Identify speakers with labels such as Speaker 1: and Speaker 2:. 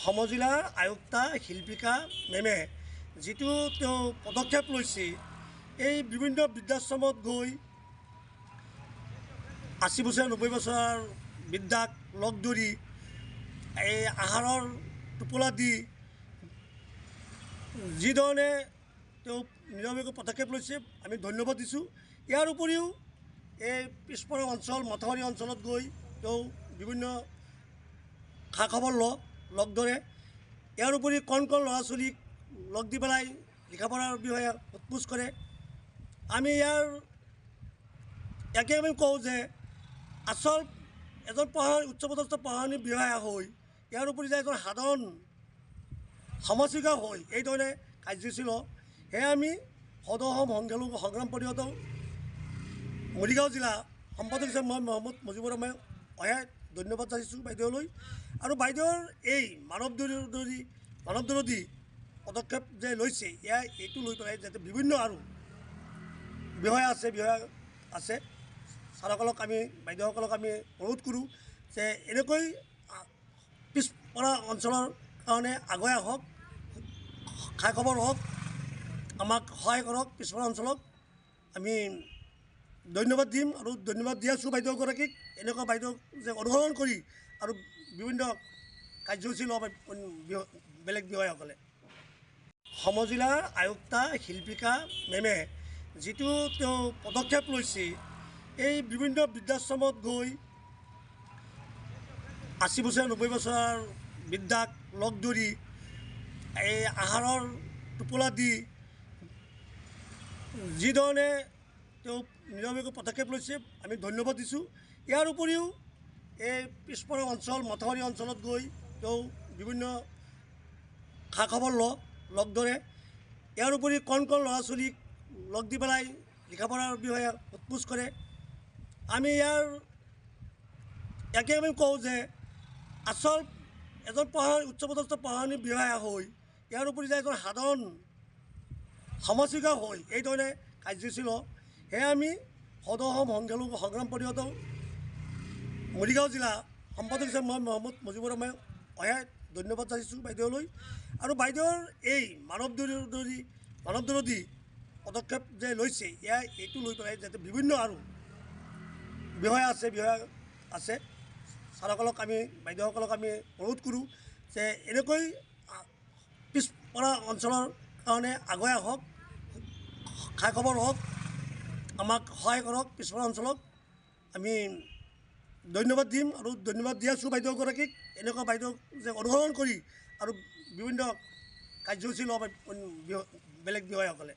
Speaker 1: সমজিলাৰ আয়ুক্তা শিল্পিকা মেমে যিটো তেওঁ পদক্ষেপ লৈছে, এই বিভিন্ন বৃদ্ধাশ্ৰমত গৈ ৮০ বছৰ ৯০ বছৰ বৃদ্ধাক লগ ধৰি এই আহাৰৰ টোপোলা দি যিধৰণে তেওঁ নিৰৱীয়াকৈ পদক্ষেপ লৈছে, আমি ধন্যবাদ দিছোঁ। ইয়াৰ উপৰিও এই পিছপৰা অঞ্চল মথাউৰি অঞ্চলত গৈ তেওঁ বিভিন্ন খা খবৰ লগ ধৰে। ইয়াৰ উপৰি কণ ল'ৰা ছোৱালীক লগ দি পেলাই লিখা পঢ়াৰ বিষয়ে সোধ-পোছ কৰে। আমি ইয়াকে কওঁ যে আচল এজন উচ্চপদস্থ পঢ়াশালী বিষয়া হৈ ইয়াৰ উপৰি যে এজন সাধাৰণ সমাজসেৱিকা হৈ এইধৰণে কাৰ্যসূচী লওঁ, সেয়ে আমি সদৌ অসম সংগ্ৰাম পৰিষদৰ মৰিগাঁও জিলা সম্পাদক হিচাপে মই মহম্মদ মুজিবুৰ ৰহমানে অশেষ ধন্যবাদ জানিছোঁ বাইদেউলৈ। আৰু বাইদেউৰ এই মানৱ বিৰোধী পদক্ষেপ যে লৈছে, এইটো লৈ পেলাই যাতে বিভিন্ন আৰু বিষয়া আছে চালকসকলক বাইদেউসকলক আমি অনুৰোধ কৰোঁ যে এনেকৈ পিছপৰা অঞ্চলৰ কাৰণে আগুৱাই আহক, খা খবৰ হওক, আমাক সহায় কৰক। পিছপৰা অঞ্চলক আমি ধন্যবাদ দিম আৰু ধন্যবাদ দি আছোঁ বাইদেউগৰাকীক। এনেকুৱা বাইদেউক যে অনুসৰণ কৰি আৰু বিভিন্ন কাৰ্যসূচী ল'ব বেলেগ বিষয়াসকলে। সমজিলাৰ আয়ুক্তা শিল্পিকা মেমে যিটো তেওঁ পদক্ষেপ লৈছে, এই বিভিন্ন বৃদ্ধাশ্ৰমত গৈ ৮০ বছৰ ৯০ বছৰ বৃদ্ধাক লগ ধৰি এই আহাৰৰ টোপোলা দি যিধৰণে তেওঁ নিৰৱীয়াকৈ পদক্ষেপ লৈছে, আমি ধন্যবাদ দিছোঁ। ইয়াৰ উপৰিও এই পিছপৰা অঞ্চল মথাউৰি অঞ্চলত গৈ তেওঁ বিভিন্ন খা খবৰ লগ ধৰে। ইয়াৰ উপৰি কণ ল'ৰা ছোৱালীক লগ দি পেলাই লিখা পঢ়াৰ বিষয়ে সোধ-পোছ কৰে। আমি ইয়াকে কওঁ যে আচল এজন উচ্চপদস্থ পঢ়াশালী বিষয়া হৈ ইয়াৰ উপৰি যে এজন সাধাৰণ সমাজসেৱিকা হৈ এইধৰণে কাৰ্যসূচী লওঁ, সেয়ে আমি সদৌ অসম সংগ্ৰাম পৰিষদৰ মৰিগাঁও জিলা সম্পাদক হিচাপে মই মহম্মদ মুজিবুৰ ৰহমানে অশেষ ধন্যবাদ জানিছোঁ বাইদেউলৈ। আৰু বাইদেউৰ এই মানৱ বিৰোধী পদক্ষেপ যে লৈছে, এইটো লৈ পেলাই যাতে বিভিন্ন আৰু বিষয়া আছে চালকসকলক বাইদেউসকলক আমি অনুৰোধ কৰোঁ যে এনেকৈ পিছপৰা অঞ্চলৰ কাৰণে আগুৱাই আহক, খা খবৰ হওক, আমাক সহায় কৰক। পিছপৰা অঞ্চলক আমি ধন্যবাদ দিম আৰু ধন্যবাদ দি আছোঁ বাইদেউগৰাকীক। এনেকুৱা বাইদেউক যে অনুসৰণ কৰি আৰু বিভিন্ন কাৰ্যসূচী ল'ব বেলেগ বিষয়াসকলে।